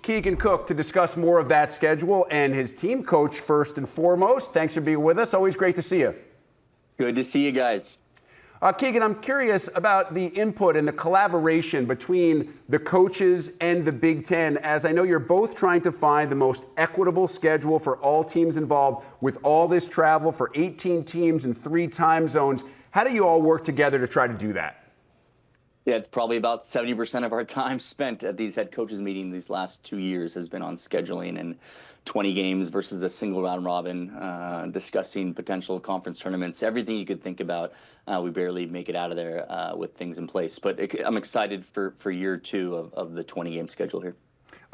Keegan Cook to discuss more of that schedule and his team coach first and foremost. Thanks for being with us. Always great to see you. Good to see you guys. Keegan, I'm curious about the input and the collaboration between the coaches and the Big Ten, as I know you're both trying to find the most equitable schedule for all teams involved with all this travel for 18 teams in 3 time zones. How do you all work together to try to do that? Yeah, it's probably about 70% of our time spent at these head coaches meetings these last 2 years has been on scheduling and 20 games versus a single round robin, discussing potential conference tournaments, everything you could think about. We barely make it out of there with things in place. But I'm excited for year 2 of the 20-game schedule here.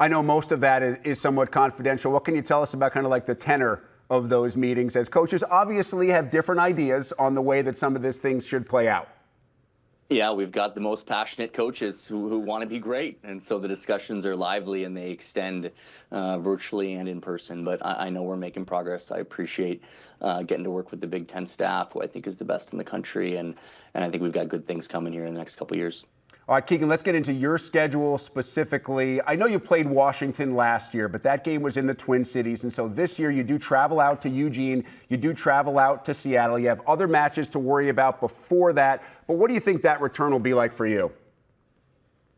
I know most of that is somewhat confidential. What can you tell us about kind of like the tenor of those meetings, as coaches obviously have different ideas on the way that some of these things should play out? Yeah, we've got the most passionate coaches who want to be great. And so the discussions are lively and they extend virtually and in person. But I know we're making progress. I appreciate getting to work with the Big Ten staff, who I think is the best in the country. And I think we've got good things coming here in the next couple of years. All right, Keegan, let's get into your schedule specifically. I know you played Washington last year, but that game was in the Twin Cities. And so this year you do travel out to Eugene. You do travel out to Seattle. You have other matches to worry about before that. But what do you think that return will be like for you?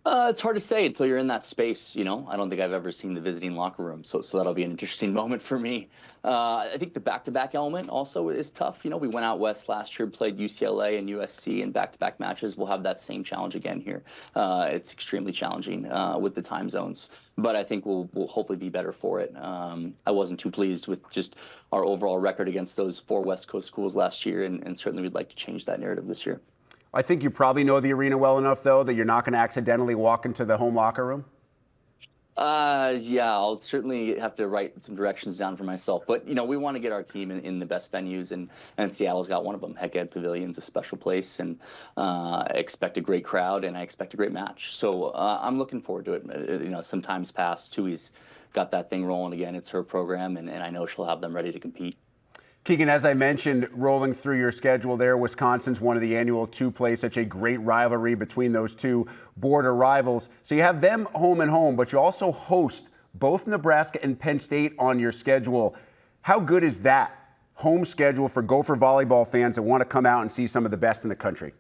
It's hard to say until you're in that space, you know. I don't think I've ever seen the visiting locker room, so that'll be an interesting moment for me. I think the back-to-back element also is tough. You know, we went out west last year, played UCLA and USC in back-to-back matches. We'll have that same challenge again here. It's extremely challenging with the time zones, but I think we'll hopefully be better for it. I wasn't too pleased with just our overall record against those 4 West Coast schools last year, and certainly we'd like to change that narrative this year. I think you probably know the arena well enough, though, that you're not going to accidentally walk into the home locker room. Yeah, I'll certainly have to write some directions down for myself. But, you know, we want to get our team in the best venues, and Seattle's got one of them. Heck Ed Pavilion's a special place, and I expect a great crowd, and I expect a great match. So I'm looking forward to it. You know, some time's passed. Tui's got that thing rolling again. It's her program, and I know she'll have them ready to compete. Keegan, as I mentioned, rolling through your schedule there, Wisconsin's one of the annual 2 plays, such a great rivalry between those 2 border rivals. So you have them home and home, but you also host both Nebraska and Penn State on your schedule. How good is that home schedule for Gopher volleyball fans that want to come out and see some of the best in the country?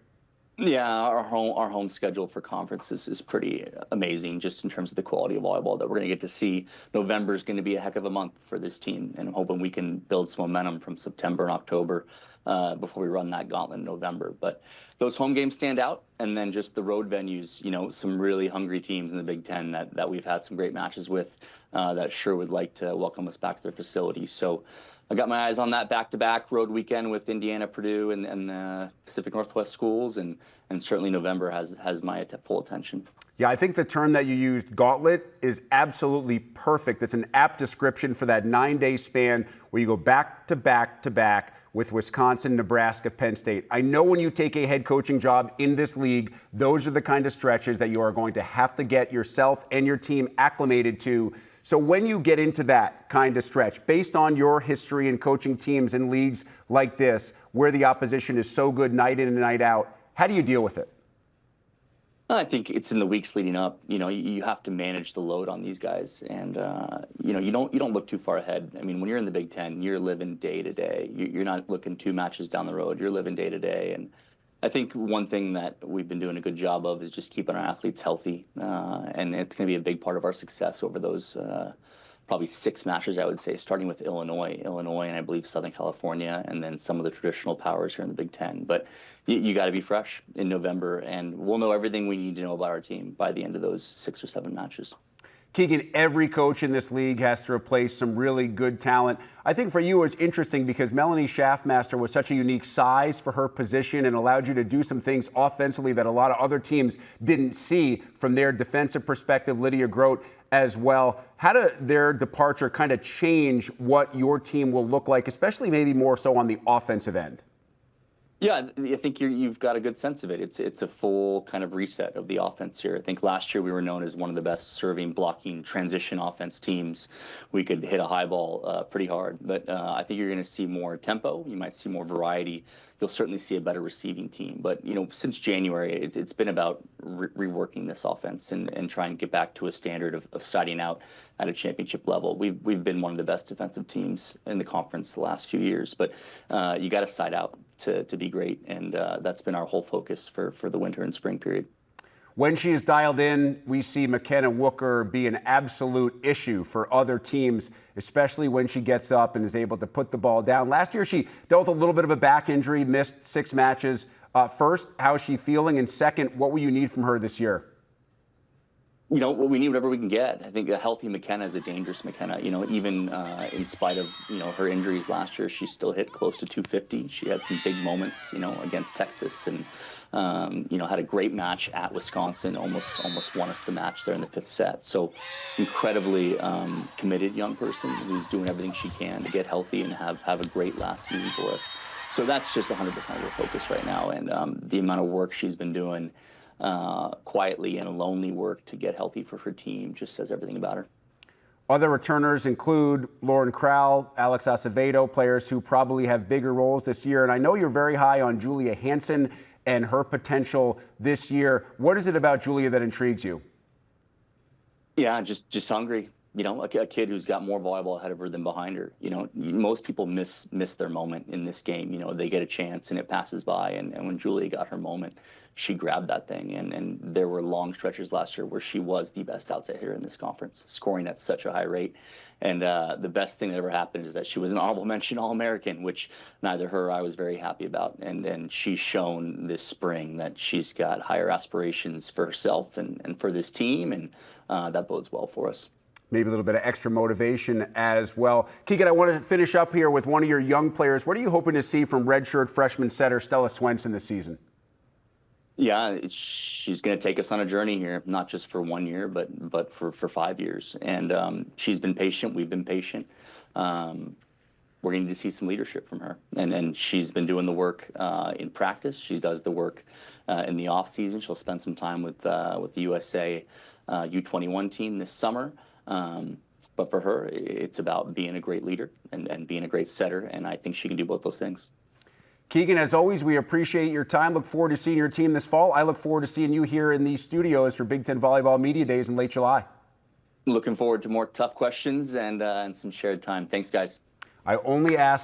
Yeah, our home schedule for conferences is pretty amazing, just in terms of the quality of volleyball that we're going to get to see. November is going to be a heck of a month for this team, and I'm hoping we can build some momentum from September and October before we run that gauntlet in November. But those home games stand out, and then just the road venues, you know, some really hungry teams in the Big Ten that we've had some great matches with that sure would like to welcome us back to their facilities. So I got my eyes on that back-to-back road weekend with Indiana, Purdue, and Pacific Northwest schools, and certainly November has my full attention. Yeah, I think the term that you used, gauntlet, is absolutely perfect. It's an apt description for that 9-day span where you go back to back to back with Wisconsin, Nebraska, Penn State. I know when you take a head coaching job in this league, those are the kind of stretches that you are going to have to get yourself and your team acclimated to. So when you get into that kind of stretch, based on your history in coaching teams in leagues like this, where the opposition is so good night in and night out, how do you deal with it? I think it's in the weeks leading up. You know, you have to manage the load on these guys, and you know, you don't look too far ahead. I mean, when you're in the Big Ten, you're living day to day. You're not looking 2 matches down the road. You're living day to day, and I think one thing that we've been doing a good job of is just keeping our athletes healthy, and it's going to be a big part of our success over those probably 6 matches, I would say, starting with Illinois, and I believe Southern California, and then some of the traditional powers here in the Big Ten. But you got to be fresh in November, and we'll know everything we need to know about our team by the end of those 6 or 7 matches. Keegan, every coach in this league has to replace some really good talent. I think for you it's interesting because Melanie Schaffmaster was such a unique size for her position and allowed you to do some things offensively that a lot of other teams didn't see from their defensive perspective. Lydia Grote as well. How did their departure kind of change what your team will look like, especially maybe more so on the offensive end? Yeah, I think you've got a good sense of it. It's a full kind of reset of the offense here. I think last year we were known as one of the best serving, blocking, transition offense teams. We could hit a high ball pretty hard, but I think you're going to see more tempo. You might see more variety. You'll certainly see a better receiving team. But since January, it's been about reworking this offense and trying to get back to a standard of siding out at a championship level. We've been one of the best defensive teams in the conference the last few years, but you got to side out to be great, and that's been our whole focus for the winter and spring period. When she is dialed in, we see McKenna Wooker be an absolute issue for other teams, especially when she gets up and is able to put the ball down. Last year, she dealt with a little bit of a back injury, missed 6 matches. First, how is she feeling? And second, what will you need from her this year? We need whatever we can get. I think a healthy McKenna is a dangerous McKenna. Even in spite of, her injuries last year, she still hit close to 250. She had some big moments, against Texas and, had a great match at Wisconsin, almost won us the match there in the 5th set. So incredibly committed young person who's doing everything she can to get healthy and have a great last season for us. So that's just 100% of her focus right now. And the amount of work she's been doing quietly and lonely work to get healthy for her team just says everything about her. Other returners include Lauren Crowell, Alex Acevedo, players who probably have bigger roles this year. And I know you're very high on Julia Hansen and her potential this year. What is it about Julia that intrigues you? Yeah, just hungry. A kid who's got more volleyball ahead of her than behind her. Most people miss their moment in this game. They get a chance and it passes by. And when Julia got her moment, she grabbed that thing. And there were long stretches last year where she was the best outside hitter in this conference, scoring at such a high rate. And the best thing that ever happened is that she was an honorable mention All-American, which neither her or I was very happy about. And she's shown this spring that she's got higher aspirations for herself and for this team. And that bodes well for us. Maybe a little bit of extra motivation as well. Keegan, I want to finish up here with one of your young players. What are you hoping to see from redshirt freshman setter Stella Swenson this season? Yeah, she's going to take us on a journey here, not just for 1 year, but for 5 years. And she's been patient. We've been patient. We're going to need to see some leadership from her. And she's been doing the work in practice. She does the work in the off season. She'll spend some time with the USA U21 team this summer. But for her, it's about being a great leader and being a great setter, and I think she can do both those things. Keegan, as always, we appreciate your time. Look forward to seeing your team this fall. I look forward to seeing you here in these studios for Big Ten Volleyball Media Days in late July. Looking forward to more tough questions and some shared time. Thanks, guys. I only ask